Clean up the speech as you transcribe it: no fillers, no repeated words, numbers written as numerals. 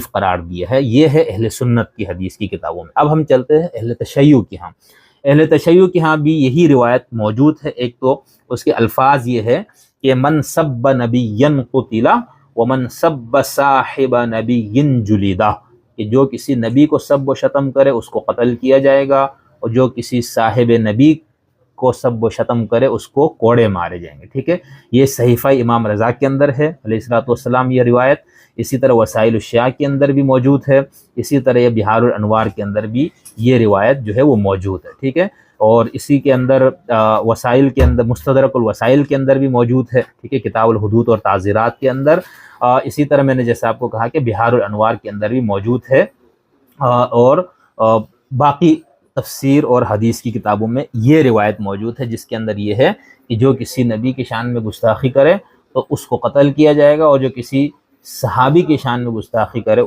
قرار دیا ہے۔ یہ ہے اہل سنت کی حدیث کی کتابوں میں۔ اب ہم چلتے ہیں اہل تشیع کے ہاں۔ اہل تشیع کے ہاں بھی یہی روایت موجود ہے۔ ایک تو اس کے الفاظ یہ ہے کہ من سب نبیا قتل ومن سب صاحب نبی جلدہ، کہ جو کسی نبی کو سب و شتم کرے اس کو قتل کیا جائے گا، اور جو کسی صاحب نبی کو سب و شتم کرے اس کو کوڑے مارے جائیں گے۔ ٹھیک ہے، یہ صحیفہ امام رضا کے اندر ہے علیہ الصلوۃ والسلام یہ روایت۔ اسی طرح وسائل الشیعہ کے اندر بھی موجود ہے، اسی طرح یہ بہار الانوار کے اندر بھی یہ روایت جو ہے وہ موجود ہے۔ ٹھیک ہے، اور اسی کے اندر وسائل کے اندر مستدرک الوسائل کے اندر بھی موجود ہے۔ ٹھیک ہے، کتاب الحدود اور تعزیرات کے اندر۔ اسی طرح میں نے جیسے آپ کو کہا کہ بہار الانوار کے اندر بھی موجود ہے، اور باقی تفسیر اور حدیث کی کتابوں میں یہ روایت موجود ہے، جس کے اندر یہ ہے کہ جو کسی نبی کی شان میں گستاخی کرے تو اس کو قتل کیا جائے گا، اور جو کسی صحابی کی شان میں گستاخی کرے